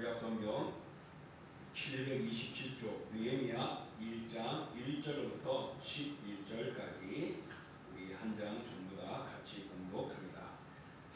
구약성경 727쪽 느헤미야 1장 1절부터 11절까지 우리 한 장 전부 다 같이 공독합니다.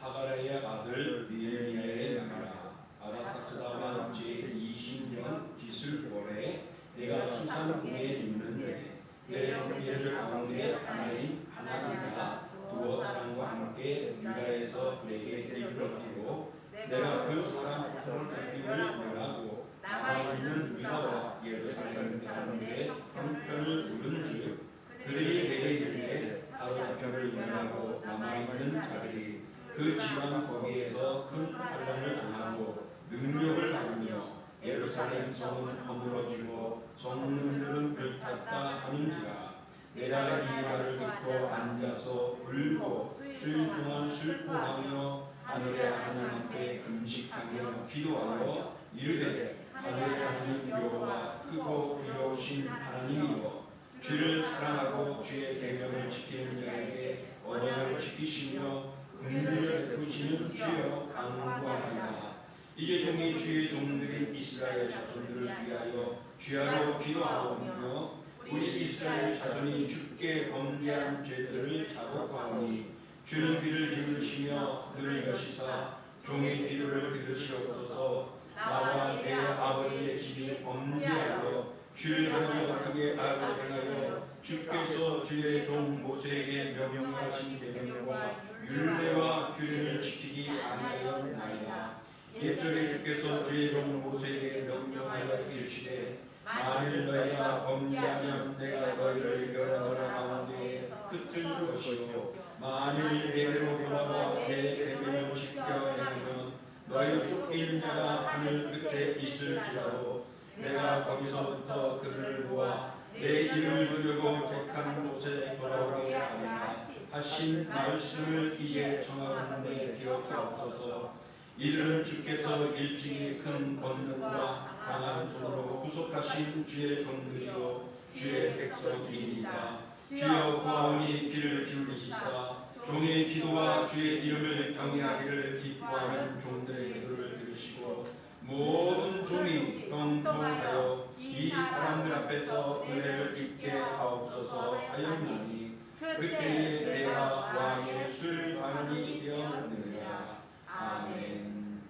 하가라의 아들 느헤미야의 말이라. 아라사스다왕 제20년 기슬월에 내가 수산궁에 있는데 내 형제들 가운데 하나인 하나니가 두어 사람과 함께 유다에서 내게 이르렀기로 내가 그 사람 손을 잡힘을 명하고 남아있는 유다와 예루살렘 가운데 형편을 물은즉 그들이 내게 이르되 사로잡힘을 명하고 남아있는 자들이 그 지방 거기에서 큰 환난을 당하고 능력을 받으며 예루살렘 성은 허물어지고 성문들은 불탔다 하는지라. 내가 이 말을 듣고 앉아서 울고 수일 동안 슬퍼하며 하늘의 하나님 앞에 금식하며 기도하여 이르되 하늘의 하나님 여호와 크고 두려우신 하나님이여 주를 사랑하고 주의 계명을 지키는 자에게 언약을 지키시며 긍휼을 베푸시는 주여 간구하나이다. 이제 종이 주의 종들인 이스라엘 자손들을 위하여 주야로 기도하오며 우리 이스라엘 자손이 주께 범죄한 죄들을 자복하오니 주는 귀를 기울이시며 눈을 여시사 종의 기도를 들으시옵소서. 나와 내 아버지의 집이 범죄하여 주를 향하여 크게 악을 행하여 주께서 주의 종 모세에게 명령하신 계명과 율례와 규례를 지키지 아니하였나이다. 옛적에 주께서 주의 종 모세에게 명령하여 이르시되 만일 너희가 범죄하면 내가 너희를 여러 나라 가운데 흩을 것이요 만일 내게로 돌아와 내 계명을 지켜 행하면 너희 쫓기는 자가 하늘 끝에 있을지라도 내가 거기서부터 그들을 모아 내 이름을 두려고 택한 곳에 돌아오게 하리라 하신 말씀을 이제 청하건대 기억하옵소서. 이들은 주께서 일찍이 큰 권능과 강한 손으로 구속하신 주의 종들이요 주의 백성이니이다. 주여 구하오니 귀를 기울이시사 종의 기도와 주의 이름을 경외하기를 기뻐하는 종들의 기도를 들으시고 모든 종이 형통하여 이 사람들 앞에서 은혜를 입게 하옵소서 하였나니 그때에 내가 왕의 술관원이 되었느니라. 아멘.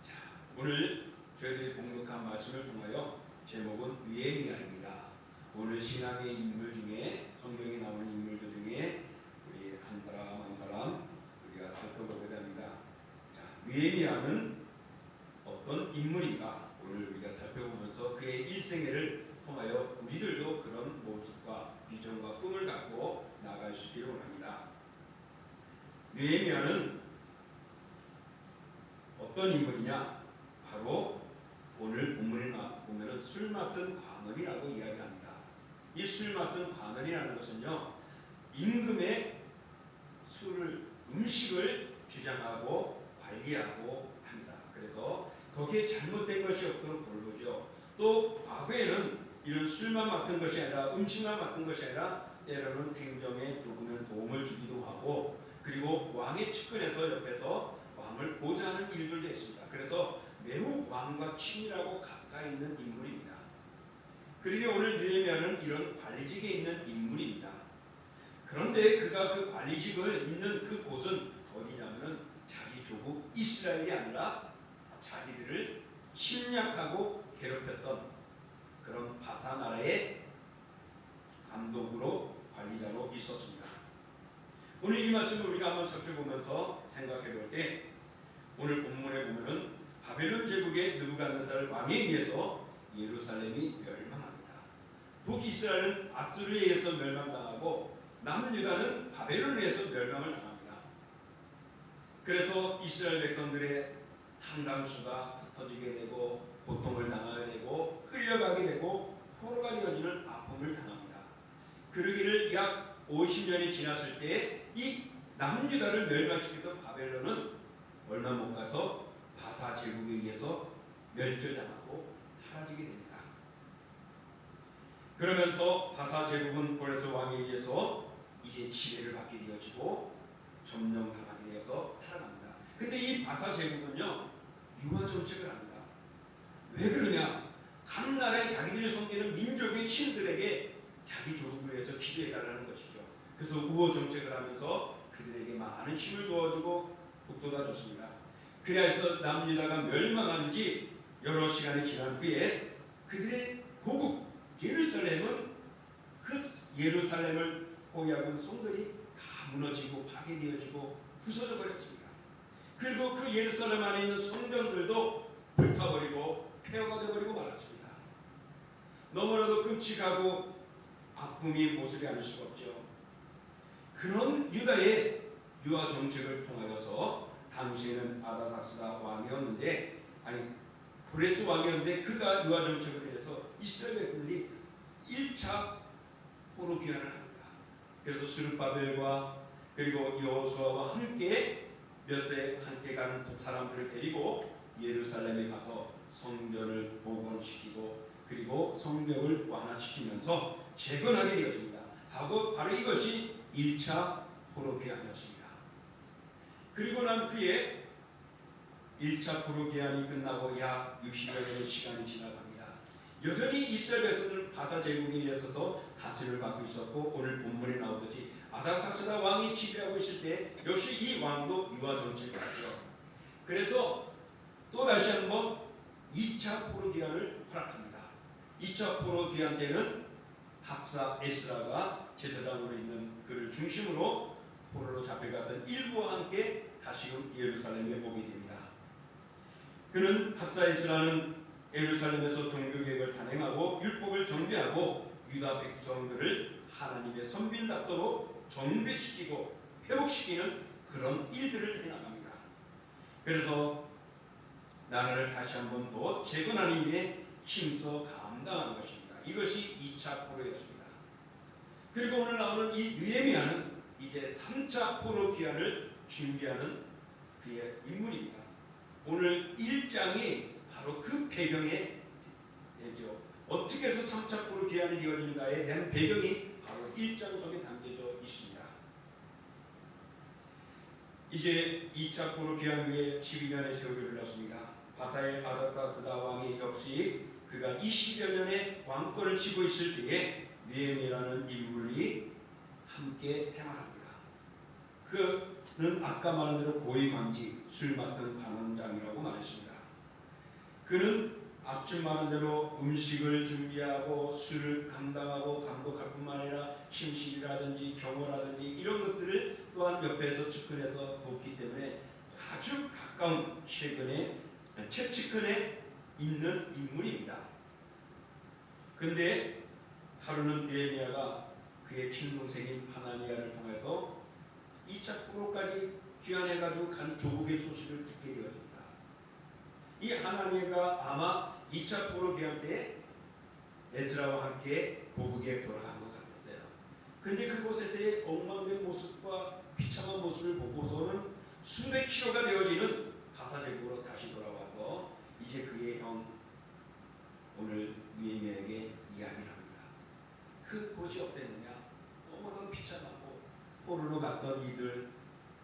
자, 오늘 저희들이 공독한 말씀을 통하여 제목은 느헤미야입니다. 오늘 신앙의 인물 중에 성경에 나오는 인물들 중에 우리 한 사람 우리가 살펴보게 됩니다. 자, 느헤미야는 어떤 인물인가 오늘 우리가 살펴보면서 그의 일생애를 통하여 우리들도 그런 모습과 비전과 꿈을 갖고 나아갈 수 있기를 원합니다. 느헤미야는 어떤 인물이냐? 바로 오늘 본문에 보면 술 맡은 관원이라고 이야기합니다. 이 술 맡은 관원이라는 것은요, 임금의 음식을 주장하고 관리하고 합니다. 그래서 거기에 잘못된 것이 없도록 돌보죠. 또 과거에는 이런 술만 맡은 것이 아니라 음식만 맡은 것이 아니라 때로는 행정에 조금은 도움을 주기도 하고 그리고 왕의 측근에서 옆에서 왕을 보좌하는 일들도 있습니다. 그래서 매우 왕과 친밀하고 가까이 있는 인물입니다. 그러니 오늘 느헤미야는 이런 관리직에 있는 인물입니다. 그런데 그가 그 관리직을 있는 그 곳은 어디냐면은 자기 조국 이스라엘이 아니라 자기들을 침략하고 괴롭혔던 그런 바사 나라의 감독으로 관리자로 있었습니다. 오늘 이 말씀을 우리가 한번 살펴보면서 생각해 볼 때 오늘 본문에 보면은 바벨론 제국의 느부갓네살 왕에 의해서 예루살렘이 멸망합니다. 북이스라엘은 아수르에 의해서 멸망당하고 남유다는 바벨론에 의해서 멸망을 당합니다. 그래서 이스라엘 백성들의 상당수가 흩어지게 되고 고통을 당하게 되고 끌려가게 되고 포로가 되어지는 아픔을 당합니다. 그러기를 약 50년이 지났을 때 이 남유다를 멸망시켰던 바벨론은 얼마 못 가서 바사 제국에 의해서 멸절당하고 사라지게 됩니다. 그러면서 바사 제국은 고레스 왕에 의해서 이제 지배를 받게 되어지고 점령당하게 되어서 살아납니다. 근데 이 바사 제국은요, 유화 정책을 합니다. 왜 그러냐? 각 나라의 자기들이 섬기는 민족의 신들에게 자기 조국을 위해서 기도해달라는 것이죠. 그래서 우호 정책을 하면서 그들에게 많은 힘을 도와주고 북돋아 줬습니다. 그래서 남유다가 멸망한 지 여러 시간이 지난 후에 그들의 고국 예루살렘은 그 예루살렘을 호위하던 성들이 다 무너지고 파괴되어지고 부서져 버렸습니다. 그리고 그 예루살렘 안에 있는 성전들도 불타버리고 폐허가 되어버리고 말았습니다. 너무나도 끔찍하고 아픔이 모습이 아닐 수가 없죠. 그런 유다의 유화 정책을 통하여서 당시에는 아다닥스다 왕이었는데, 아니 브레스 왕이었는데, 그가 유화 정책을 해서 이스라엘 백성들이 1차 포로 귀환을 합니다. 그래서 스룹바벨과 그리고 여호수아와 함께 몇 대 함께 가는 사람들을 데리고 예루살렘에 가서 성전을 복원시키고 그리고 성벽을 완화시키면서 재건하게 되었습니다. 하고 바로 이것이 1차 포로 귀환이었습니다. 그리고 난 후에 1차 포로 귀환이 끝나고 약 60여 년의 시간이 지나갑니다. 여전히 이스라엘 백성들은 바사 제국에 의해서도 다스림을 받고 있었고, 오늘 본문에 나오듯이 아닥사스다 왕이 지배하고 있을 때 역시 이 왕도 유화 정책을 하죠. 그래서 또 다시 한번 2차 포로 귀환을 허락합니다. 2차 포로 귀환 때는 학사 에스라가 제사장으로 있는 그를 중심으로 포로로 잡혀갔던 일부와 함께 다시금 예루살렘에 오게 됩니다. 그는 학사 에스라는 예루살렘에서 종교개혁을 단행하고 율법을 정비하고 유다 백성들을 하나님의 선빈답도록 정비시키고 회복시키는 그런 일들을 해나갑니다. 그래서 나라를 다시 한번 더 재건하는 일에 힘써 감당한 것입니다. 이것이 2차 포로였습니다. 그리고 오늘 나오는 이 느헤미야는 이제 3차 포로 귀환을 준비하는 그의 인물입니다. 오늘 1장이 바로 그 배경에 되죠. 어떻게 해서 3차 포로 귀환이 되어지는가에 대한 배경이 바로 1장 속에 담겨져 있습니다. 이제 2차 포로 귀환 후에 12년의 세월이 흘렀습니다. 바사의 아닥사스다 왕이 역시 그가 20여 년의 왕권을 쥐고 있을 때에 느헤미야라는 인물이 함께 태어납니다. 그는 아까 말한 대로 고위관직, 술 맡은 관원장이라고 말했습니다. 그는 앞쯤 말한 대로 음식을 준비하고 술을 감당하고 감독할 뿐만 아니라 심실이라든지 경호라든지 이런 것들을 또한 옆에서 측근해서 돕기 때문에 아주 가까운 최측근에 있는 인물입니다. 근데 하루는 느헤미야가 그의 친동생인 하나니야를 통해서 2차 포로까지 귀환해가지고 간 조국의 소식을 듣게 되었습니다. 이 하나니야가 아마 2차 포로 귀환 때 에스라와 함께 고국에 돌아간 것 같았어요. 근데 그곳에서의 엉망된 모습과 비참한 모습을 보고서는 수백 킬로가 되어지는 가사 제국으로 다시 돌아와서 이제 그의 형 오늘 느헤미야에게 이야기를 합니다. 그곳이 어땠느냐? 너무너무 비참하고 포로로 갔던 이들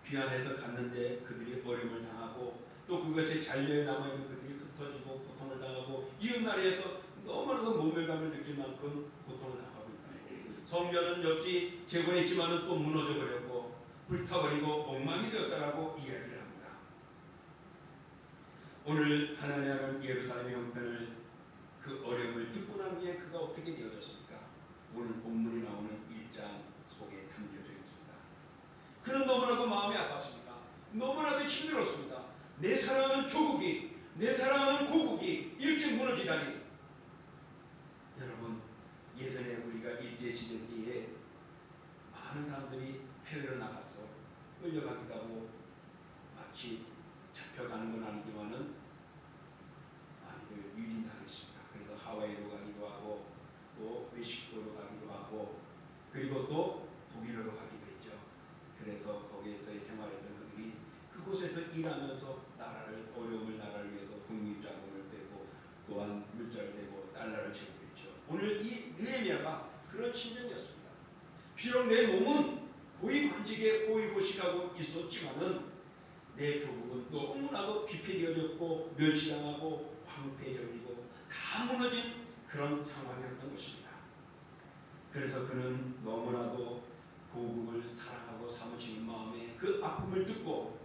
귀환해서 갔는데 그들이 어려움을 당하고 또 그것에 잔류에 남아있는 그들이 흩어지고 고통을 당하고 이웃나라에서 너무나도 모멸감을 느낄 만큼 고통을 당하고 있다. 성전은 역시 재건했지만은 또 무너져 버렸고 불타버리고 엉망이 되었다라고 이야기를 합니다. 오늘 하나님은 예루살렘의 형편을 그 어려움을 듣고 난 뒤에 그가 어떻게 되어졌습니까? 오늘 본문이 나오는 1장 속에 담겨져 있습니다. 그는 너무나도 마음이 아팠습니다. 너무나도 힘들었습니다. 내 사랑하는 조국이, 내 사랑하는 고국이 이렇게 무너지다니. 여러분, 예전에 우리가 일제시대 때에 많은 사람들이 해외로 나가서 끌려가기도 하고 마치 잡혀가는 건 아니지만은 많이들 유린당했습니다. 그래서 하와이로 가기도 하고 또 멕시코로 가기도 하고 그리고 또 독일로 가기도 했죠. 그래서 거기에서의 생활했던 그들이 그곳에서 일하면서 어려움을 나라를 위해서 독립자금을 빼고 또한 물자를 내고 달러를 제공했죠. 오늘 이 느헤미야가 그런 심정이었습니다. 비록 내 몸은 고위관직에 호위고시하고 있었지만은 내 조국은 너무나도 비패되어졌고 멸시당하고 황폐해버리고 다 무너진 그런 상황이었던 것입니다. 그래서 그는 너무나도 고국을 사랑하고 사무치는 마음에 그 아픔을 듣고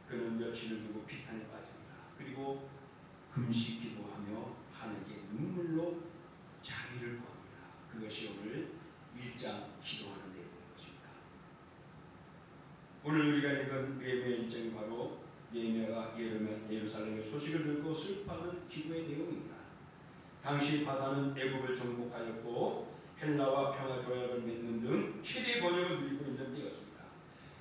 그는 며칠을 두고 비탄에 빠집니다. 그리고 금식 기도하며 하늘께 눈물로 자비를 구합니다. 그것이 오늘 1장 기도하는 내용인 것입니다. 오늘 우리가 읽은 느헤미야 1장이 바로 느헤미야가 예루살렘의 소식을 듣고 슬퍼하는 기도의 내용입니다. 당시 바사는 애국을 정복하였고 헬라와 평화 조약을 맺는 등 최대 번영을 누리고 있는 때였습니다.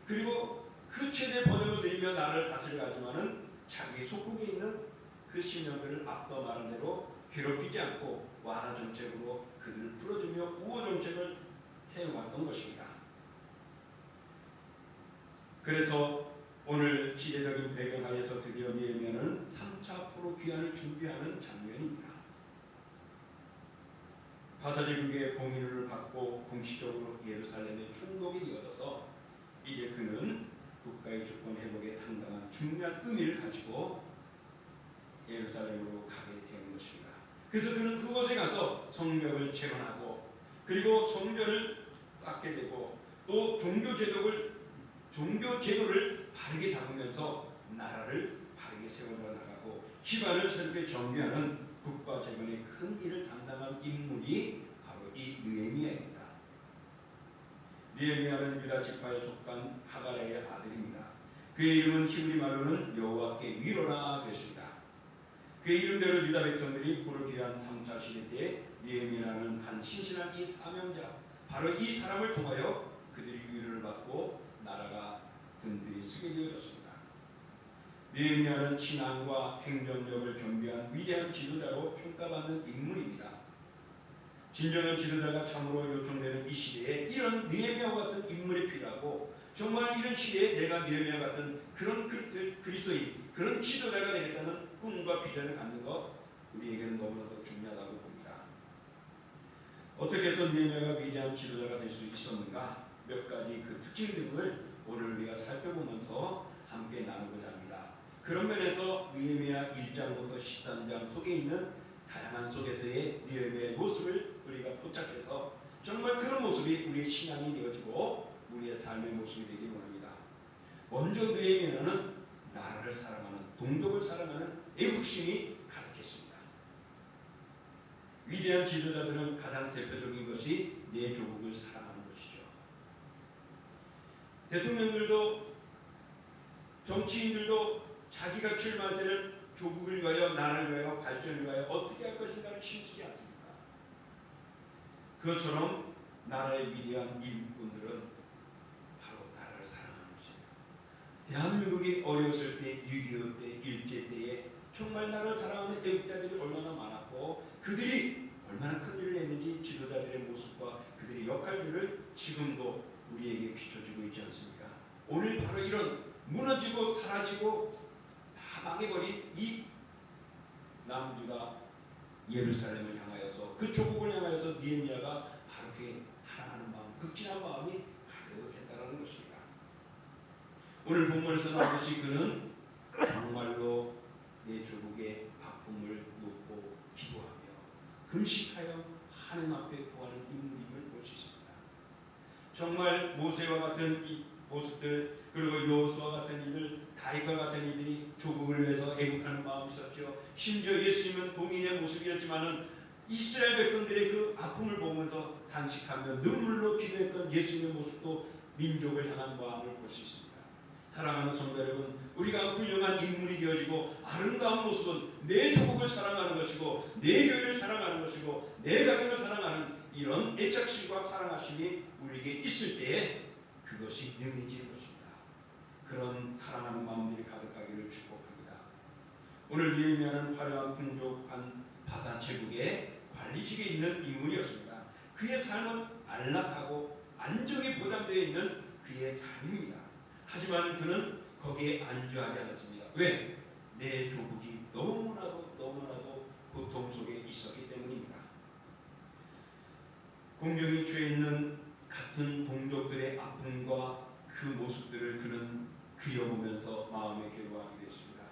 그리고 그 최대 번영을 누리며 나라를 다스려가지만은 자기 속국에 있는 그 신령들을 앞서 말한 대로 괴롭히지 않고 완화 정책으로 그들을 풀어주며 우호 정책을 해왔던 것입니다. 그래서 오늘 시대적인 배경하에서 드디어 느헤미야는 3차 포로 귀환을 준비하는 장면입니다. 바사 제국의 공인을 받고 공식적으로 예루살렘의 총독이 되어서 이제 그는 국가의 주권 회복에 상당한 중요한 의미를 가지고 예루살렘으로 가게 되는 것입니다. 그래서 그는 그곳에 가서 성벽을 재건하고 그리고 성전을 쌓게 되고 또 종교 제도를 바르게 잡으면서 나라를 바르게 세워져 나가고 기반을 새롭게 정비하는 국가 재건의 큰 일을 담당한 인물이 바로 이 느헤미야입니다. 느헤미야는 유다 지파에 속한 하가랴의 아들입니다. 그의 이름은 히브리 말로는 여호와께 위로라 그랬습니다. 그의 이름대로 유다 백성들이 부르기한 3차 시대 때 느헤미야라는 한 신실한 이 사명자, 바로 이 사람을 통하여 그들이 위로를 받고 나라가 든든히 서게 되어졌습니다. 느헤미야는 신앙과 행정력을 겸비한 위대한 지도자로 평가받는 인물입니다. 진정한 지도자가 참으로 요청되는 이 시대에 이런 느헤미야와 같은 인물이 필요하고 정말 이런 시대에 내가 느헤미야 같은 그런 그리스도인, 그런 지도자가 되겠다는 꿈과 비전을 갖는 것 우리에게는 너무나도 중요하다고 봅니다. 어떻게 해서 느헤미야가 위대한 지도자가 될 수 있었는가? 몇 가지 그 특징 등을 오늘 우리가 살펴보면서 함께 나누고자 합니다. 그런 면에서 느헤미야 1장부터 13장 속에 있는 다양한 속에서의 느헤미야의 모습을 우리가 포착해서 정말 그런 모습이 우리의 신앙이 되어지고 우리의 삶의 모습이 되기 원합니다. 먼저 느헤미야는 나라를 사랑하는, 동족을 사랑하는 애국심이 가득했습니다. 위대한 지도자들은 가장 대표적인 것이 내 조국을 사랑하는 것이죠. 대통령들도 정치인들도 자기가 출마할 때는 조국을 위하여, 나라를 위하여, 발전을 위하여 어떻게 할 것인가를 힘쓰지 않습니까? 그것처럼 나라의 위대한 일꾼들은 바로 나라를 사랑하는 것이에요. 대한민국이 어려웠을 때, 6.25 때, 일제 때에 정말 나라를 사랑하는 애국자들이 얼마나 많았고 그들이 얼마나 큰 일을 했는지 지도자들의 모습과 그들의 역할들을 지금도 우리에게 비춰주고 있지 않습니까? 오늘 바로 이런 무너지고 사라지고 다 망해버린 이 남유다 예루살렘을 향하여서 그 조국을 향하여서 느헤미야가 바로 그 사랑하는 마음, 극진한 마음이 가득했다는 것입니다. 오늘 본문에서 나오듯이 그는 정말로 내 조국의 아픔을 묻고 기도하며 금식하여 하나님 앞에 구하는 인물임을 볼 수 있습니다. 정말 모세와 같은 이 모습들, 그리고 여호수아 같은 이들, 다윗과 같은 이들이 조국을 위해서 애국하는 마음이 있었죠. 심지어 예수님은 공인의 모습이었지만은 이스라엘 백성들의 그 아픔을 보면서 단식하며 눈물로 기도했던 예수님의 모습도 민족을 향한 마음을 볼 수 있습니다. 사랑하는 성도 여러분, 우리가 훌륭한 인물이 되어지고 아름다운 모습은 내 조국을 사랑하는 것이고 내 교회를 사랑하는 것이고 내 가정을 사랑하는 이런 애착심과 사랑하심이 우리에게 있을 때에 그것이 능해지는 것입니다. 그런 사랑하는 마음들이 가득하기를 축복합니다. 오늘 느헤미야는 화려한 풍족한 바산 제국의 관리직에 있는 인물이었습니다. 그의 삶은 안락하고 안정이 보장되어 있는 그의 삶입니다. 하지만 그는 거기에 안주하지 않았습니다. 왜? 내 조국이 너무나도 고통 속에 있었기 때문입니다. 공경에 처해 있는 같은 동족들의 아픔과 그 모습들을 그는 그려보면서 마음에 괴로워하게 되었습니다.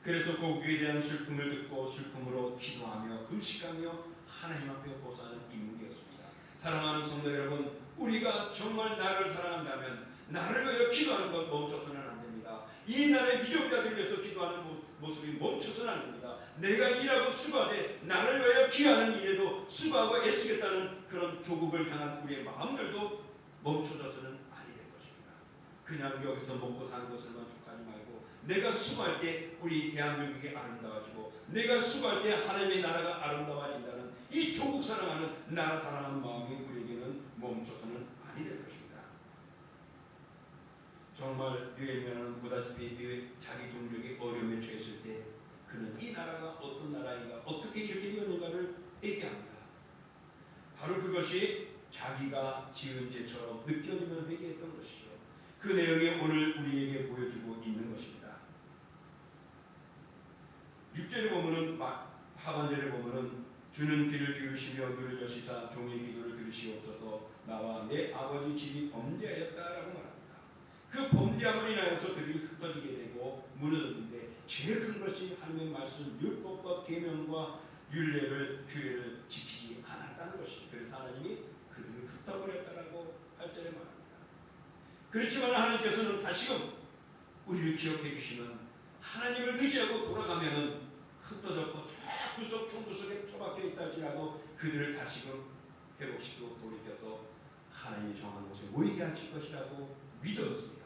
그래서 고국에 대한 슬픔을 듣고 슬픔으로 기도하며 금식하며 하나님 앞에 호소하는 인물이었습니다. 사랑하는 성도 여러분, 우리가 정말 나를 사랑한다면 나를 위하여 기도하는 것 멈춰서는 안 됩니다. 이 나라의 미족자들 위해서 기도하는 모습이 멈춰서는 안 됩니다. 내가 일하고 수고하되 나를 위하여 기하는 일에도 수고하고 애쓰겠다는 그런 조국을 향한 우리의 마음들도 멈춰져서는 아니 될 것입니다. 그냥 여기서 먹고 사는 것을 만족하지 말고 내가 수고할 때 우리 대한민국이 아름다워지고 내가 수고할 때 하나님의 나라가 아름다워진다는 이 조국 사랑하는 나라 사랑하는 마음이 우리에게는 멈춰서는 아니 될 것입니다. 정말 느헤미야는 보다시피 자기 동족이 어려움에 처했을 때 그는 이 나라가 어떤 나라인가 어떻게 이렇게 되었는가를 얘기합니다. 바로 그것이 자기가 지은 죄처럼 느껴지면 회개했던 것이죠. 그 내용이 오늘 우리에게 보여주고 있는 것입니다. 6절에 보면은 하반절에 보면은 주는 귀를 기울이시며 눈을 여시사 종의 기도를 들으시옵소서 나와 내 아버지 집이 범죄하였다라고 말합니다. 그 범죄함으로 인하여서 그들이 흩어지게 되고 무너졌는데 제일 큰 것이 하나님의 말씀 율법과 계명과 규례를 지키지 않았다는 것이죠. 그래서 하나님이 그들을 흩어버렸다라고 8절에 말합니다. 그렇지만 하나님께서는 다시금 우리를 기억해 주시면 하나님을 의지하고 돌아가면은 흩어졌고 저 구석 총구석에 처박혀 있다 할지라도 그들을 다시금 회복시키고 돌이켜서 하나님이 정한 곳에 모이게 하실 것이라고 믿었습니다.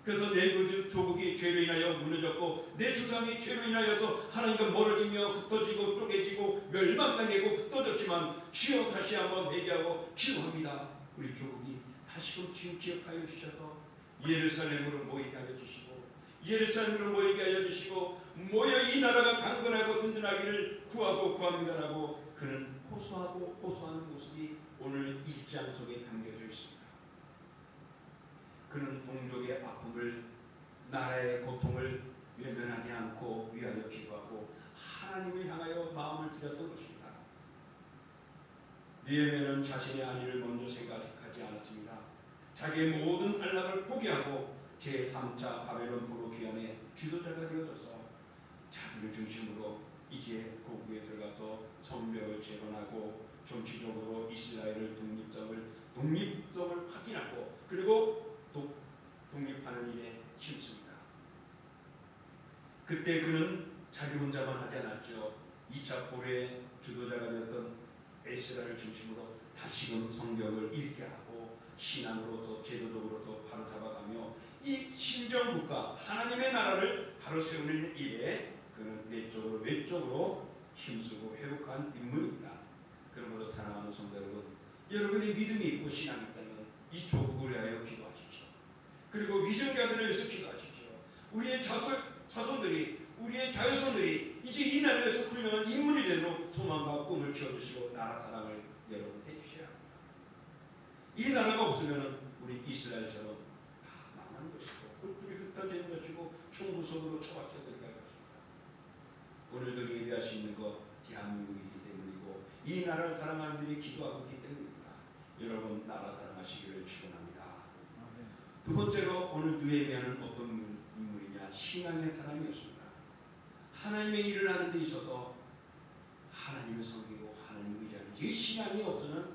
그래서 내 조국이 죄로 인하여 무너졌고 내 조상이 죄로 인하여서 하나님과 멀어지며 흩어지고 쪼개지고 멸망당하고 흩어졌지만 주여 다시 한번 회개하고 기도합니다. 우리 조국이 다시금 지금 기억하여 주셔서 예루살렘으로 모이게 하여 주시고 예루살렘으로 모이게 하여 주시고 모여 이 나라가 강건하고 든든하기를 구합니다라고 그는 호소하는 모습이 오늘 1장 속에 담겨져 있습니다. 그는 동족의 아픔을 나라의 고통을 외면하지 않고 위하여 기도하고 하나님을 향하여 마음을 들였던 것입니다. 느헤미야는 자신의 안위를 먼저 생각하지 않았습니다. 자기의 모든 안락을 포기하고 제3차 바벨론 포로 귀환의 주도자가 되어져서 자기를 중심으로 이제 고국에 들어가서 성벽을 재건하고 정치적으로 이스라엘을 독립성을 확인하고 그리고 독립하는 일에 힘씁니다. 그때 그는 자기 혼자만 하지 않았죠. 2차 포로의 주도자가 되었던 에스라를 중심으로 다시금 성경을 읽게 하고 신앙으로서 제도적으로서 바로 잡아가며 이 신정국가 하나님의 나라를 바로 세우는 일에 그는 외적으로 힘쓰고 회복한 인물입니다. 그러므로 사랑하는 성도 여러분, 여러분의 믿음이 있고 신앙이 있다면 이 조국을 위하여 기도하십시오. 그리고 위정자들을 위해서 기도하십시오. 우리의 자손들이 우리의 자손들이 이제 이 나라를 위해서 훌륭한 인물이 되도록 소망과 꿈을 키워주시고 나라 사랑을 여러분 해주셔야 합니다. 이 나라가 없으면 우리 이스라엘처럼 다 망하는 것이고 뿔뿔이 흩어지는 것이고 총구석으로 처박혀 들어갈 것입니다. 오늘도 예배할 수 있는 것 대한민국이기 때문이고 이 나라를 사랑하는 분들이 기도하고 있기 때문입니다. 여러분 나라 사랑하시기를 축원합니다. 두 번째로 오늘 느헤미야는 어떤 인물이냐? 신앙의 사람이었습니다. 하나님의 일을 하는 데 있어서 하나님을 섬기고 하나님을 의지하는 이 신앙이 없어서는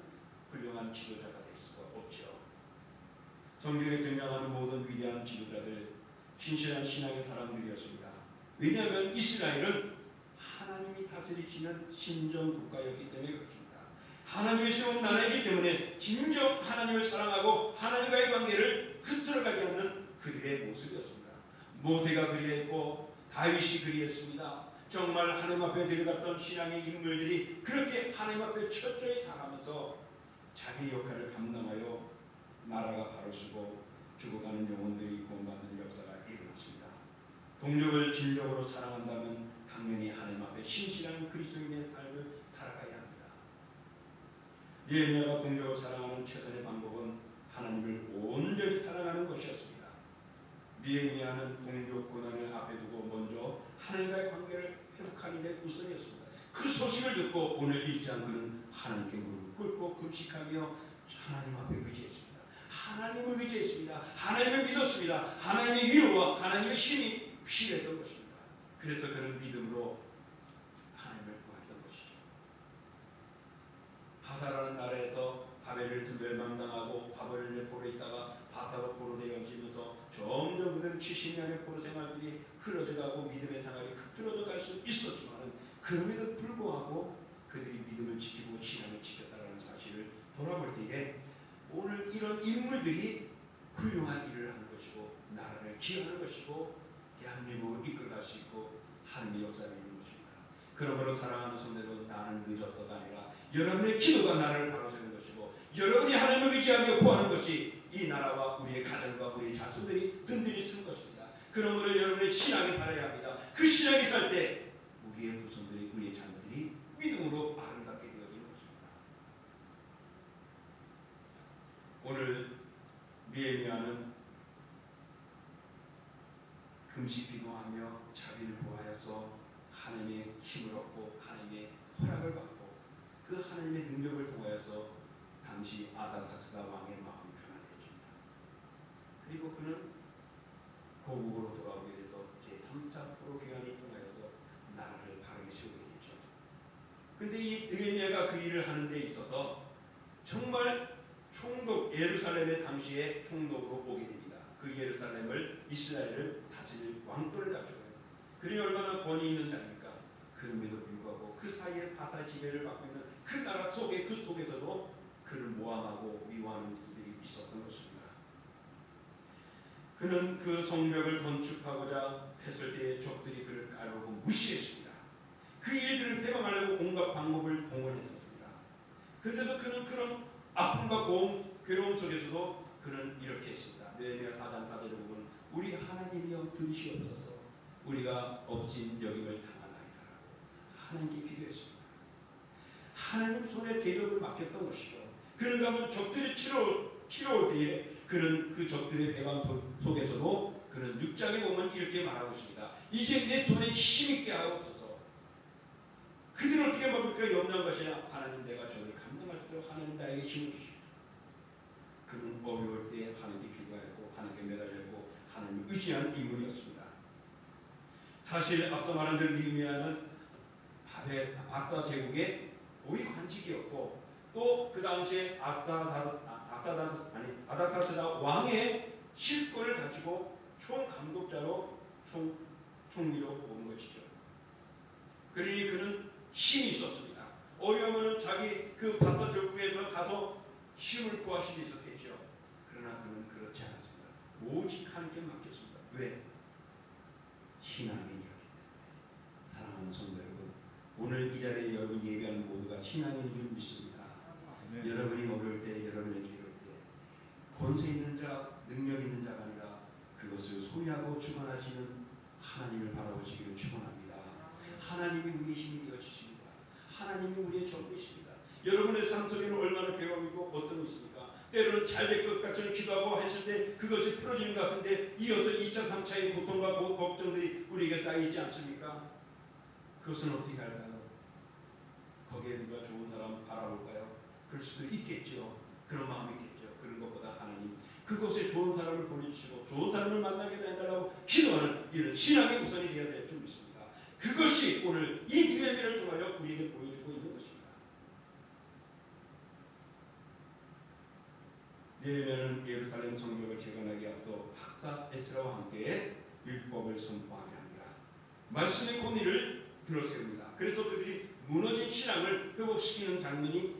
훌륭한 지도자가 될 수가 없죠. 성경에 등장하는 모든 위대한 지도자들 신실한 신앙의 사람들이었습니다. 왜냐하면 이스라엘은 하나님이 다스리시는 신정국가였기 때문에 그렇습니다. 하나님이 세운 나라이기 때문에 진정 하나님을 사랑하고 하나님과의 관계를 흐트러가게 하는 그들의 모습이었습니다. 모세가 그리했고 다윗이 그리했습니다. 정말 하나님 앞에 들어갔던 신앙의 인물들이 그렇게 하나님 앞에 철저히 자라면서 자기 역할을 감당하여 나라가 바로 서고 죽어가는 영혼들이 구원받는 역사가 일어났습니다. 동족을 진정으로 사랑한다면 당연히 하나님 앞에 신실한 그리스도인의 삶을 살아가야 합니다. 느헤미야가 동족을 사랑하는 최선의 방법은 하나님을 온전히 사랑하는 것이었습니다. 느헤미야는 동족 고난을 앞에 두고 먼저 하나님과의 관계를 회복하는 데 우선이었습니다. 그 소식을 듣고 오늘 1장 그는 하나님께 무릎 꿇고 금식하며 하나님 앞에 의지했습니다. 하나님을 의지했습니다. 하나님을 믿었습니다. 하나님의 위로와 하나님의 힘이 필요했던 것입니다. 그래서 그는 믿음으로 하나님을 구했던 것이죠. 바사라는 나라에서 바벨론에서 멸망당하고 바벨론의 포로에 있다가 바사로 포로 되어지면서 점점 그들은 70년의 포로 생활들이 흐려져가고 믿음의 생활이 흐트러져 갈 수 있었지만 그럼에도 불구하고 그들이 믿음을 지키고 신앙을 지켰다는 사실을 돌아볼 때에 오늘 이런 인물들이 훌륭한 일을 하는 것이고 나라를 기여하는 것이고 대한민국을 이끌어갈 수 있고 하나님의 역사를 이루는 것입니다. 그러므로 사랑하는 성도들, 나는 늦어서가 아니라 여러분의 기도가 나라를 바로 세우는 것이고 여러분이 하나님을 의지하며 구하는 것이 이 나라와 우리의 가정과 우리의 자손들이 든든히 쓰는 것입니다. 그러므로 여러분의 신앙이 살아야 합니다. 그 신앙이 살 때 우리의 후손들이, 우리의 자녀들이 믿음으로 아름답게 되어지는 것입니다. 오늘 느헤미야는 금식 기도하며 자비를 구하여서 하나님의 힘을 얻고 하나님의 허락을 받고 그 하나님의 능력을 통하여서 당시 아다삭스다 왕의 마음이 변화되어집니다. 그리고 그는 고국으로 돌아오게 돼서 제3차 포로 기간을 통하여서 나라를 바르게 세우게 되죠. 근데 이 느헤미야가 그 일을 하는 데 있어서 정말 총독, 예루살렘의 당시에 총독으로 오게 됩니다. 그 예루살렘을, 이스라엘을 다스릴 왕권을 가져요. 그러니 얼마나 권위 있는 자입니까? 그럼에도 불구하고 그 사이에 바사 지배를 받고 있는 그 나라 속에, 그 속에서도 그를 모함하고 미워하는 이들이 있었던 것입니다. 그는 그 성벽을 건축하고자 했을 때 적들이 그를 깔보고 무시했습니다. 그 일들을 회방하려고 온갖 방법을 동원했습니다. 그런데도 그는 그런 아픔과 고움, 괴로움 속에서도 그는 이렇게 했습니다. 느헤미야 4장 4절에 보면 우리 하나님이여 들으시옵소서, 우리가 업진 여김을 당하나이다라고 하나님께 기도했습니다. 하나님 손에 대적을 맡겼던 것이죠. 그런가 하면 적들이 치러올 때에 그는 그 적들의 회방 속에서도 그는 6장에 보면 이렇게 말하고 있습니다. 이제 내 손에 힘있게 하옵소서. 그들은 어떻게 말합니까? 염려한 것이냐? 하나님, 내가 저를 감당할 수 있도록 하나님 나에게 힘을 주십시오. 그는 어려울 때 하나님께 기도하였고 하나님께 매달렸고 하나님을 의지한 인물이었습니다. 사실 앞서 말한 대로 느헤미야는 바사 제국의 고위 관직이었고 또 그 당시에 아닥사스다 왕의 실권을 가지고 총감독자로 총리로 온 것이죠. 그러니 그는 힘이 있었습니다. 어려우면 자기 그 바사 제국에 가서 힘을 구할 수도 있었겠죠. 그러나 그는 그렇지 않았습니다. 오직 하나님께 맡겼습니다. 왜? 신앙인이었기 때문에. 사랑하는 성도 여러분, 오늘 이 자리에 여러분 예배하는 모두가 신앙인인 줄 믿습니다. 네. 여러분이 어려울 때, 여러분에게 이럴 때 권세 있는 자, 능력 있는 자가 아니라 그것을 소유하고 주관하시는 하나님을 바라보시기를 축원합니다. 하나님이 우리의 힘이 되어 주십니다. 하나님이 우리의 전부이십니다. 여러분의 삶 속에는 얼마나 괴로움이고 어떤 것이 있습니까? 때로는 잘 될 것 같이 기도하고 했을 때 그것이 풀어지는 것 같은데 이어서 2차, 3차의 고통과 걱정들이 우리에게 쌓여있지 않습니까? 그것은 어떻게 할까요? 거기에 누가 좋은 사람 바라볼까요? 그럴 수도 있겠죠. 그런 마음이 있겠죠. 그런 것보다 하나님 그곳에 좋은 사람을 보내주시고 좋은 사람을 만나게 해달라고 기도하는 이런 신앙의 우선이 되어야 될 줄 믿습니다. 그것이 오늘 이 느헤미야를 통하여 우리에게 보여주고 있는 것입니다. 느헤미야는 예루살렘 성벽을 재건하기 앞서 학사 에스라와 함께 율법을 선포하게 합니다. 말씀의 권위를 들어세웁니다. 그래서 그들이 무너진 신앙을 회복시키는 장면이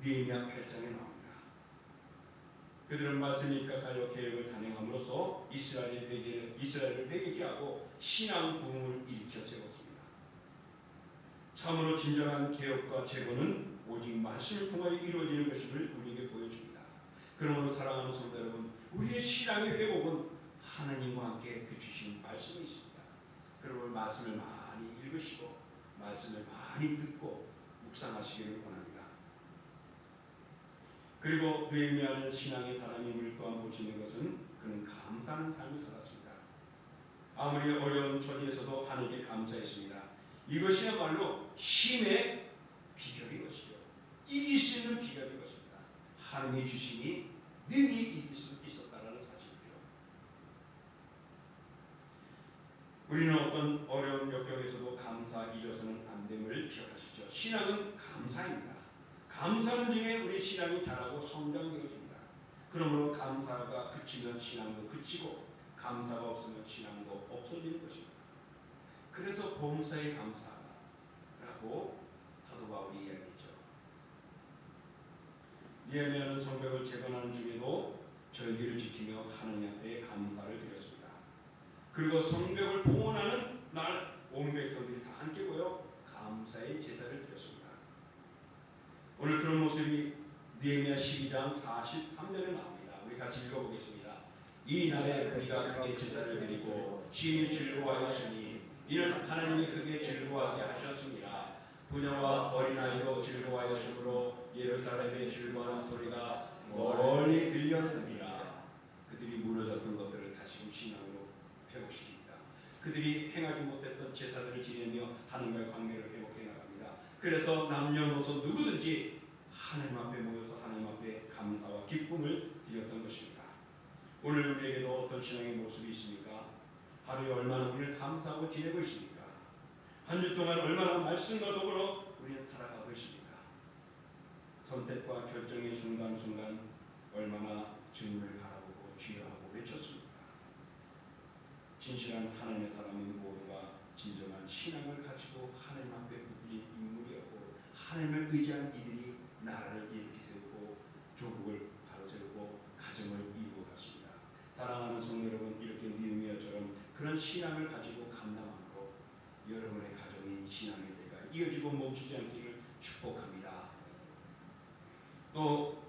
느헤미야 8장에 나옵니다. 그들은 말씀에 입각하여 개혁을 단행함으로써 이스라엘을 회개케 하고 신앙 부흥을 일으켜 세웠습니다. 참으로 진정한 개혁과 재건은 오직 말씀을 통하여 이루어지는 것임을 우리에게 보여줍니다. 그러므로 사랑하는 성도 여러분, 우리의 신앙의 회복은 하나님과 함께 그 주신 말씀이 있습니다. 그러므로 말씀을 많이 읽으시고 말씀을 많이 듣고 묵상하시기를 원합니다. 그리고 느헤미야는 신앙의 사람임을 또한 볼 수 있는 것은 그는 감사하는 삶을 살았습니다. 아무리 어려운 처지에서도 하나님께 감사했습니다. 이것이야말로 힘의 비결인 것이죠. 이길 수 있는 비결인 것입니다. 하나님이 주시니 능히 있었다라는 사실이죠. 우리는 어떤 어려운 역경에서도 감사 잊어서는 안 됨을 기억하십시오. 신앙은 감사입니다. 감사는 중에 우리 신앙이 자라고 성장되어집니다. 그러므로 감사가 그치면 신앙도 그치고 감사가 없으면 신앙도 없어지는 것입니다. 그래서 범사에 감사라고 사도 바울이 이야기했죠. 느헤미야는 성벽을 재건하는 중에도 절기를 지키며 하나님 앞에 감사를 드렸습니다. 그리고 성벽을 봉헌하는 날 온 백성들이 다 함께 모여 감사의 제사를 드렸습니다. 오늘 그런 모습이 느헤미야 12장 43절에 나옵니다. 우리 같이 읽어보겠습니다. 이 날에 우리가 크게 제사를 드리고 심히 즐거워하였으니 이는 하나님이 크게 즐거워하게 하셨습니다. 부녀와 어린아이도 즐거워하였으므로 예루살렘의 즐거워하는 소리가 멀리 들렸느니라. 그들이 무너졌던 것들을 다시금 신앙으로 회복시킵니다. 그들이 행하지 못했던 제사들을 지내며 하나님과의 관계를 회복해 나갑니다. 그래서 남녀노소 누구든지 하나님 앞에 모여서 하나님 앞에 감사와 기쁨을 드렸던 것입니다. 오늘 우리에게도 어떤 신앙의 모습이 있습니까? 하루에 얼마나 우리를 감사하고 지내고 있습니까? 한 주 동안 얼마나 말씀과 도구로 우리는 살아가고 있습니까? 선택과 결정의 순간순간 얼마나 주님을 바라보고 주여하고 외쳤습니까? 진실한 하나님의 사람인 모두가 진정한 신앙을 가지고 하나님 앞에 붙들린 인물이었고 하나님을 의지한 이들이 나라를 이렇게 세우고 조국을 바로 세우고 가정을 이루어갔습니다. 사랑하는 성도 여러분, 이렇게 느헤미야처럼 그런 신앙을 가지고 감당함으로 여러분의 가정이 신앙의 대가 이어지고 멈추지 않기를 축복합니다. 또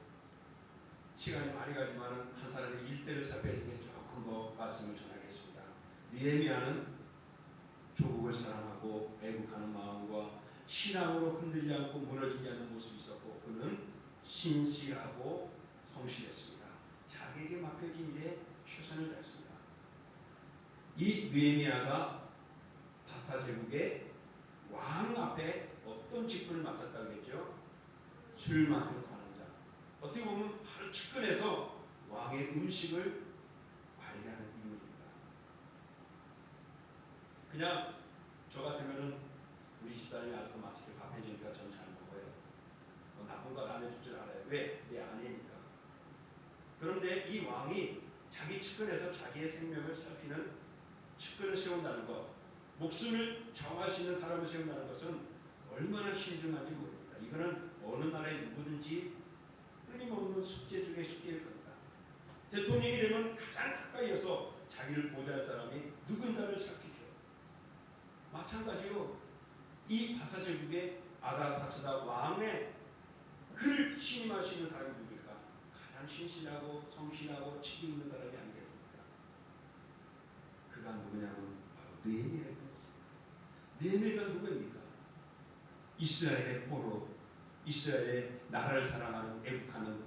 시간이 많이 가지만 한 사람의 일대를 살펴야 되겠죠. 조금 더 말씀을 전하겠습니다. 느헤미야는 조국을 사랑하고 애국하는 마음과 신앙으로 흔들리지 않고 무너지지 않는 모습이 있었고 그는 신실하고 성실했습니다. 자기에게 맡겨진 일에 최선을 다했습니다. 이 느헤미야가 바사 제국의 왕 앞에 어떤 직분을 맡았다고 그랬죠? 술 만들어 가는 자. 어떻게 보면 바로 측근에서 왕의 음식을 관리하는 인물입니다. 그냥 저 같으면은 우리 집사람이 아직도 맛있게 밥 해주니까 전 잘 먹어요. 뭐 나쁜 거 안 해줄 줄 알아요. 왜? 내 아내니까. 그런데 이 왕이 자기 측근에서 자기의 생명을 살피는 측근을 세운다는 것, 목숨을 정할 수 있는 사람을 세운다는 것은 얼마나 신중한지 모릅니다. 이거는 어느 나라의 누구든지 끊임없는 숙제 중에 숙제일 겁니다. 대통령이 되면 가장 가까이에서 자기를 보좌할 사람이 누군가를 살피죠. 마찬가지로 이 바사 제국의 아다사스다 왕의 그를 신임할 수 있는 사람이 누구일까? 가장 신실하고 성실하고 책임 있는 사람이 아니겠습니까? 그가 누구냐면 바로 느헤미야였던 것입니다. 느헤미야가 누구입니까? 이스라엘의 포로, 이스라엘의 나라를 사랑하는 애국하는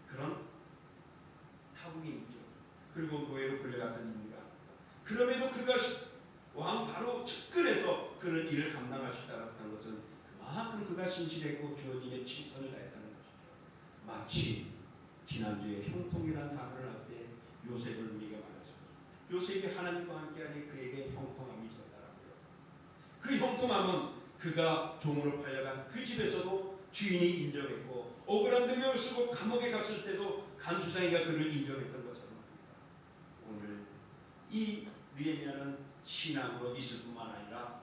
그런 타국인이죠. 그리고 노예로 끌려갔던 인물이다. 그럼에도 그가 왕 바로 측근에서 그런 일을 감당할 수 있다는 것은 그만큼 그가 신실했고 주어진 일에 최선을 다했다는 것이죠. 마치 지난주에 형통이라는 단어를 할 때 요셉을 우리가 말했습니다. 요셉이 하나님과 함께하니 그에게 형통함이 있었다라고요. 그 형통함은 그가 종으로 팔려간 그 집에서도 주인이 인정했고 억울한 누명을 쓰고 감옥에 갔을 때도 간수장이가 그를 인정했던 것처럼 말입니다. 오늘 이 느헤미야는 신앙으로 있을 뿐만 아니라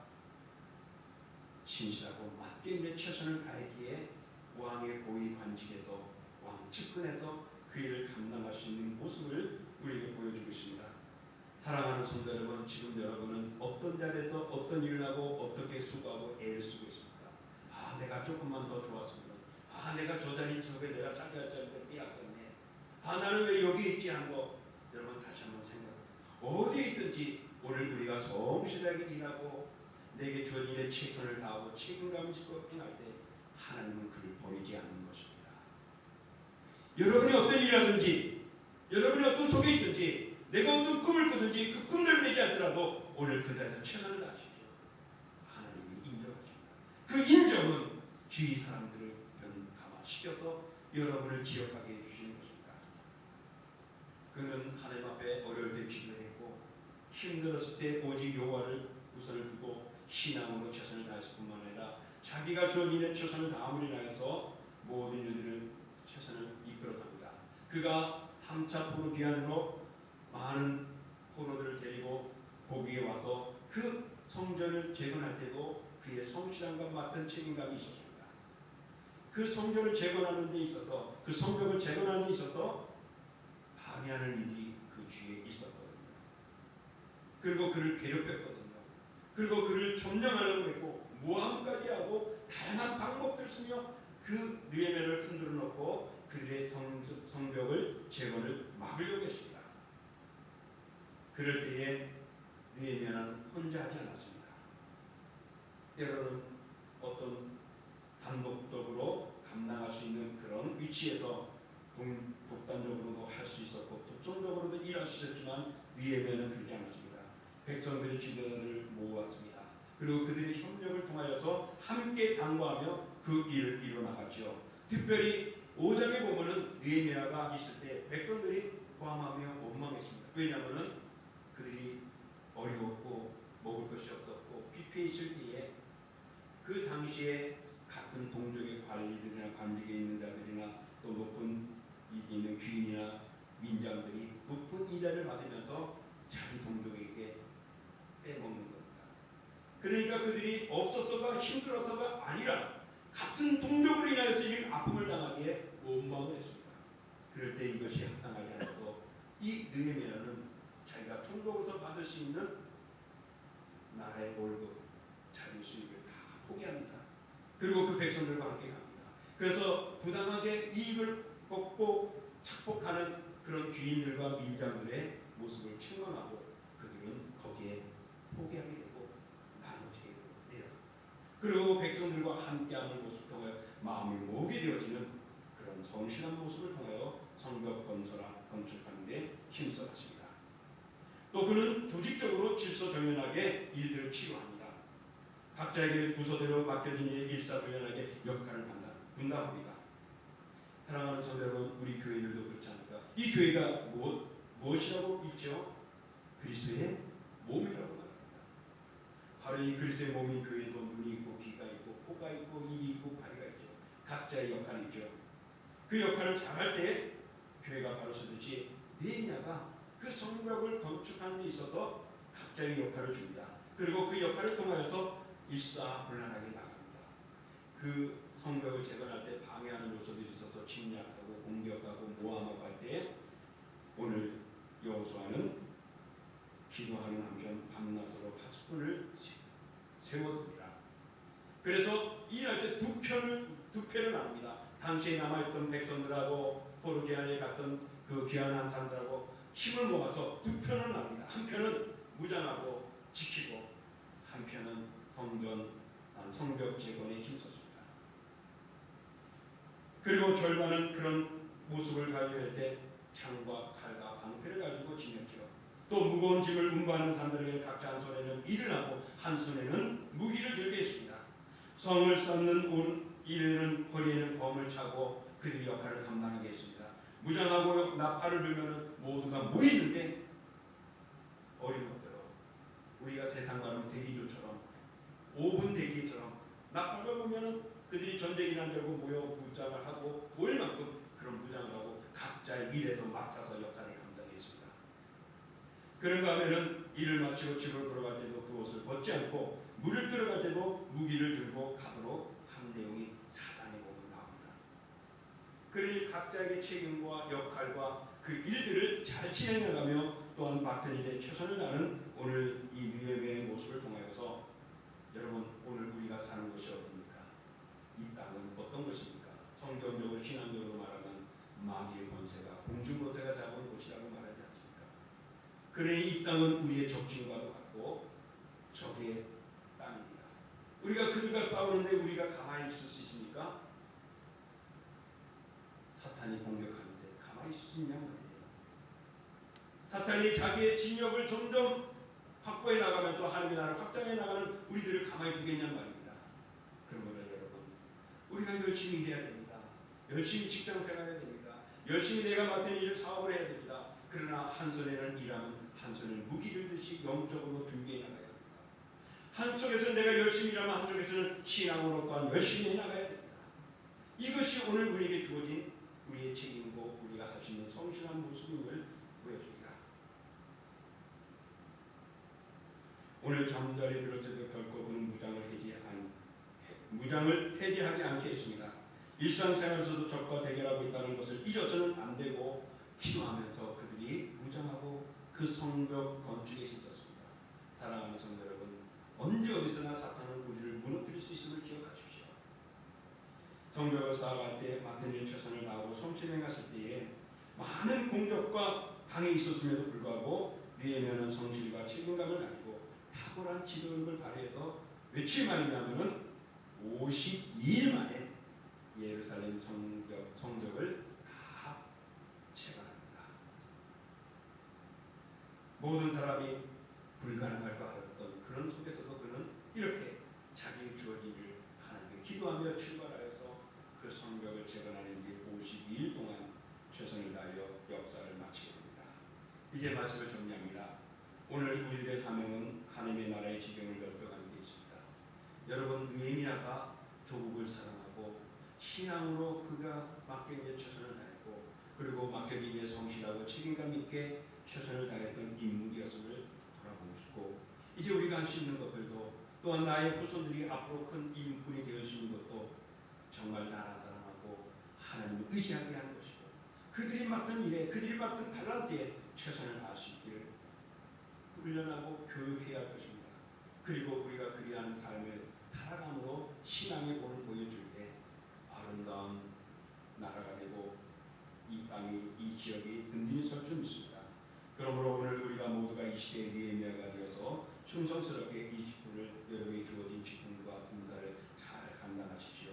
신실하고 맡겨있는 최선을 다했기에 왕의 고위 관직에서 왕 측근에서 그 일을 감당할 수 있는 모습을 우리에게 보여주고 있습니다. 사랑하는 성도 여러분, 지금 여러분은 어떤 자리에서 어떤 일을 하고 어떻게 수고하고 애를 쓰고 있습니까? 아, 내가 조금만 더 좋았으면, 아, 내가 저 자리 저게 내가 차지할 자리인데 빼앗겼네. 아, 나는 왜 여기 있지 한 거. 여러분 다시 한번 생각해요. 어디에 있든지 오늘 우리가 성실하게 일하고 내게 주어진 일에 최선을 다하고 책임감 있고 행할 때 하나님은 그를 버리지 않는 것입니다. 여러분이 어떤 일을 하든지 여러분이 어떤 속에 있든지 내가 어떤 꿈을 꾸든지 그 꿈대로 되지 않더라도 오늘 그 자리에서 최선을 다하십시오. 하나님이 인정하십니다. 그 인정은 주위 사람들을 변감화시켜서 여러분을 기억하게 해주시는 것입니다. 그는 하나님 앞에 어려울 때 기도했고 힘들었을 때 오직 여호와를 우선을 두고 신앙으로 최선을 다했을 뿐만 아니라 자기가 주어진 일에 최선을 다함으로 인하여서 모든 일들을 최선을 이끌어갑니다. 그가 3차 포로 귀환으로 많은 포로들을 데리고 거기에 와서 그 성전을 재건할 때도 그의 성실함과 맡은 책임감이 있었습니다. 그 성전을 재건하는 데 있어서 그 성벽을 재건하는 데 있어서 방해하는 이들이 그 주위에 있었거든요. 그리고 그를 괴롭혔거든요. 그리고 그를 점령하려고 했고 모함까지 하고 다양한 방법들을 쓰며 그 느헤미야를 흔들어 놓고 그들의 성벽을 재건을 막으려고 했습니다. 그럴 때에 느헤미야는 혼자 하지 않았습니다. 때로는 어떤 단독적으로 감당할 수 있는 그런 위치에서 독단적으로도 할 수 있었고 독점적으로도 일할 수 있었지만 느헤미야는 그러지 않았습니다. 백성들의 지도자를 모았습니다. 그리고 그들의 협력을 통하여서 함께 당부하며 그 일을 이뤄나갔죠. 특별히 5장에 보면은 느헤미야가 있을 때 백성들이 포함하며 원망했습니다. 왜냐하면 그들이 어려웠고 먹을 것이 없었고 피폐해 있을 때에 그 당시에 같은 동족의 관리들이나 관직에 있는 자들이나 또 높은 있는 귀인이나 민장들이 높은 이자를 받으면서 자기 동족에게 빼먹는 겁니다. 그러니까 그들이 없어서가 힘들어서가 아니라 같은 동족으로 인하여서 이런 아픔을 당하기에 원망을 했습니다. 그럴 때 이것이 합당하지 않아서 이 느헤미야는 자기가 총독으로서 받을 수 있는 나라의 월급, 자기 수입을 다 포기합니다. 그리고 그 백성들과 함께 갑니다. 그래서 부당하게 이익을 얻고 착복하는 그런 귀인들과 민장들의 모습을 책망하고 그들은 거기에 포기하게 되고 나눠지게 내려갑니다. 그리고 백성들과 함께하는 모습을 통하여 마음을 모으게 되어지는 그런 성실한 모습을 통하여 성벽 건축하는 데 힘써갔습니다. 또 그는 조직적으로 질서정연하게 일들을 치루합니다. 각자에게 부서대로 맡겨진 일에 일사불란하게 역할을 분담합니다. 사랑하는 성도 여러분, 우리 교회들도 그렇지 않을까? 이 교회가 무엇이라고 있죠? 그리스도의 몸이라고 말합니다. 바로 이 그리스도의 몸인 교회도 눈이 있고 귀가 있고 코가 있고 입이 있고 다리가 있죠. 각자의 역할이 있죠. 그 역할을 잘할 때 교회가 바로 서듯이 느헤미야가 그 성벽을 건축하는 데 있어서 각자의 역할을 줍니다. 그리고 그 역할을 통하여서 일사불란하게 나갑니다. 그 성벽을 재건할 때 방해하는 요소들이 있어서 침략하고 공격하고 모함하고 할 때 오늘 여호수아는 기도하는 한편 밤낮으로 파수꾼을 세워둡니다. 그래서 일할 때 두 편을 나눕니다. 당시에 남아있던 백성들하고 포로 귀환에 갔던 그 귀환한 사람들하고 힘을 모아서 두 편을 나눕니다. 한 편은 무장하고 지키고 한 편은 성벽 재건에 힘썼습니다. 그리고 절반은 그런 모습을 가지고 할 때 창과 칼과 방패를 가지고 지녔죠. 또 무거운 짐을 운반하는 사람들에게 각자 한 손에는 일을 하고 한 손에는 무기를 들게 했습니다. 성을 쌓는 이에는 허리에는 검을 차고 그들의 역할을 감당하게 했습니다. 무장하고 나팔을 들면 모두가 모이는데 어림없도록 우리가 세상 말하는 대기조처럼 5분 대기처럼 나팔을 보면은 그들이 전쟁이라는 줄 알고 모여 무장을 하고 모일 만큼 그런 무장을 하고 각자의 일에서 맡아서 역할을 감당했습니다. 그런가 하면은 일을 마치고 집으로 돌아갈 때도 그 옷을 벗지 않고 물을 들어갈 때도 무기를 들고 가도록 한 내용이 사장에 보면 나옵니다. 그러니 각자에게 책임과 역할과 그 일들을 잘 진행해가며 또한 맡은 일에 최선을 다하는 오늘 이 느헤미야의 모습을 통하여서 여러분 오늘 우리가 사는 것이 어디입니까? 이 땅은 어떤 것입니까? 성경적으로 신앙적으로 말하면 마귀의 권세가 공중권세가 잡은 곳이라고 말하지 않습니까? 그러니 이 땅은 우리의 적진과도 같고 적의 땅입니다. 우리가 그들과 싸우는데 우리가 가만히 있을 수 있습니까? 사탄이 공격하는데 가만히 있을 수 있냐 말이에요. 사탄이 자기의 진력을 점점 확보해 나가면서 하나님의 나라를 확장해 나가는 우리들을 가만히 두겠냐 말입니다. 그러므로 여러분 우리가 열심히 일해야 됩니다. 열심히 직장 생활해야 됩니다. 열심히 내가 맡은 일을 사업을 해야 됩니다. 그러나 한 손에는 일하면 한 손에는 무기 들듯이 영적으로 준비해 나가야 합니다. 한쪽에서 내가 열심히 일하면 한쪽에서는 신앙으로 또한 열심히 나가야 됩니다. 이것이 오늘 우리에게 주어진 우리의 책임이고 우리가 할 수 있는 성실한 모습임을 보여줍니다. 오늘 잠자리에 들었을 때 결코 그는 무장을 해제하지 않겠습니다. 일상생활에서도 적과 대결하고 있다는 것을 잊어서는 안 되고 기도하면서 그들이 무장하고 그 성벽 건축에 힘썼습니다. 사랑하는 성도 여러분, 언제 어디서나 사탄은 우리를 무너뜨릴 수 있음을 기억하십시오. 성벽을 쌓아갈 때 맡은 일 최선을 다하고 성실히 행하실 때에 많은 공격과 방해 있었음에도 불구하고 느헤미야는 성실과 책임감을 가지고 탁월한 지도력을 발휘해서 며칠 만이냐면은 52일 만에 예루살렘 성벽을 다 재건합니다. 모든 사람이 불가능할 것 같았던 그런 속에서도 그는 이렇게 자기의 주어진 일을 하나님께 기도하며 출발하여서 그 성벽을 재건하는 게 52일 동안 최선을 다하여 역사를 마치게 됩니다. 이제 말씀을 정리합니다. 오늘 우리들의 사명은 하나님의 나라의 지경을 넓혀가는 게 있습니다. 여러분, 느헤미야가 조국을 사랑하고 신앙으로 그가 맡겨진 최선을 다했고 그리고 맡겨진 일에 성실하고 책임감 있게 최선을 다했던 인물이었음을 돌아보고 이제 우리가 할 수 있는 것들도 또한 나의 후손들이 앞으로 큰 인물이 되어 수 있는 것도 정말 나라 사랑하고 하나님을 의지하게 하는 것이고 그들이 맡은 일에 그들이 맡은 달란트에 최선을 다할 수 있기를 훈련하고 교육해야 할 것입니다. 그리고 우리가 그리하는 삶을 살아감으로 신앙의 본을 보여줄 때 아름다운 나라가 되고 이 땅이 이 지역이 든든히 설 줄 믿습니다. 그러므로 오늘 우리가 모두가 이 시대의 느헤미야가 되어서 충성스럽게 이 직분을 여러분이 주어진 직분과 봉사를 잘 감당하십시오.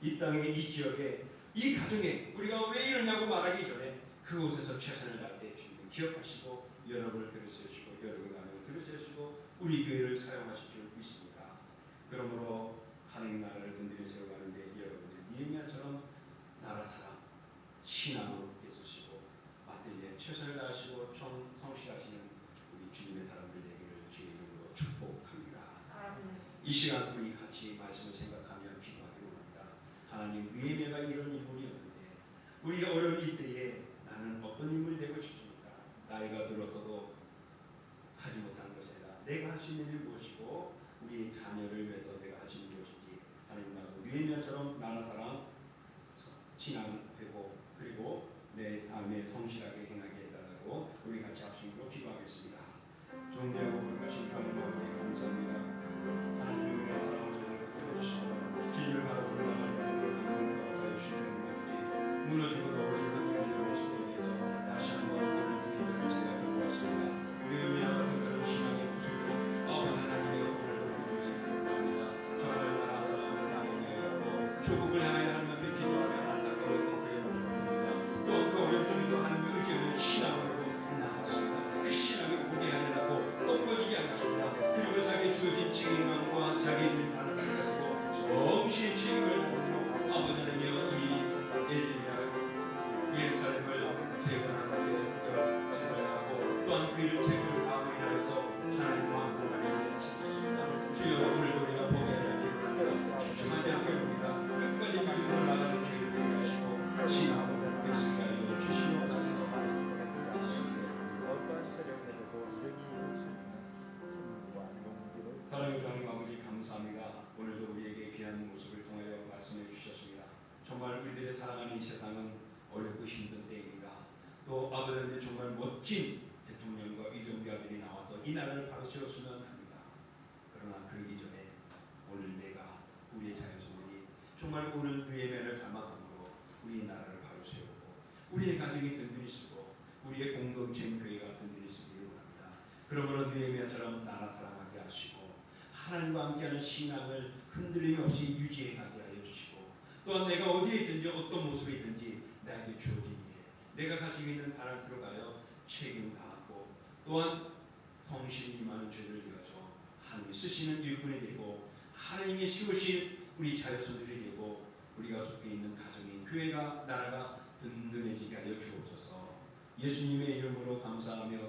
이 땅에 이 지역에 이 가정에 우리가 왜 이러냐고 말하기 전에 그곳에서 최선을 다할 때 주님을 기억하시고 여러분을 들으시고 여러분의 가정을 들으시고 우리 교회를 사용하실 줄 믿습니다. 그러므로 하나님 나라를 든든히 세워가는데 여러분들이 느헤미야처럼 나라 사랑 신앙으로 굳게 서시고 맡은 일에 최선을 다하시고 성실하시는 우리 주님의 사람들 되기를 주의 이름으로 축복합니다. 이 시간 우리 같이 말씀을 생각하며 기도하기로 합니다. 하나님, 느헤미야가 이런 인물이었는데 우리 어려운 이때에 나는 어떤 인물이 되고 싶습니까? 나이가 들어서도 하지 못하는 것이 아니라 내가 할 수 있는 일이 무엇이고 우리 자녀를 위해서 내가 할 수 있는 것인지 하나님 나도 느헤미야처럼 나라 사랑 신앙 회복 그리고 내 삶에 성실하게 행하게 해달라고 우리 같이 합심으로 기도하겠습니다. 존귀하고 거룩하신 하나님 아버지 감사합니다. 하나님의 은혜와 사랑을 저희를 베풀어주시고 주님을 바라보는 나만의 삶을 건강하여 주시는 아버지 무너지고 넘어지는 우리들의 모습 속에서 다시 한번 오늘 느헤미야를 생각해 보았습니다. 느헤미야 같은 그런 신앙의 모습을 아버지 하나님의 오늘도 우리에게 기도합니다. 정말 나라 사랑하는 느헤미야였고 조국을 향하여 하나님 앞에 기도하며 하나님을 의지하는 신앙으로 나갔습니다. 그 신앙이 오게 하려고 꺾어지지 않았습니다. 그리고 자기 주어진 책임감과 자기 주인 단을 가지고 정신의 책임을 다하며 아버지 하나님여 이 예루살렘을 재건하는 데 역사를 하고 또한 그 일을 책임을 다하고 인하여서 하나님 왕국하는 데 힘썼습니다. 주여 오늘도 우리가 포기하지 않기를 합니다. 주춤하지 않기를 합니다. 끝까지 믿음으로 나가는 죄를 포기하시고 신앙으로 뵙겠습니다. 사랑의 하나님 아버지 감사합니다. 오늘도 우리에게 귀한 모습을 통하여 말씀해 주셨습니다. 정말 우리들의 사랑하는 이 세상은 어렵고 힘든 때입니다. 또 아버지한테 정말 멋진 대통령과 위정자들이 나와서 이 나라를 바로 세웠으면 합니다. 그러나 그러기 전에 오늘 내가 우리의 자녀들이 정말 오늘 느헤미야를 닮아감으로 우리 나라를 바로 세우고 우리의 가정이 든든히 쓰고 우리의 공동체 교회가 든든히 쓰기를 원합니다. 그러므로 느헤미야처럼 나라 사랑하게 하시고 하나님과 함께하는 신앙을 흔들림 없이 유지해 가게 하여 주시고 또한 내가 어디에 있든지 어떤 모습에 있든지 나에게 주어진 일에 내가 가지고 있는 달란트로 가여 책임 다하고 또한 성실히 임하는 죄를 되어서 하나님이 쓰시는 일꾼이 되고 하나님이 세우신 우리 자녀손들이 되고 우리가 속해 있는 가정인 교회가 나라가 든든해지게 하여 주옵소서. 예수님의 이름으로 감사하며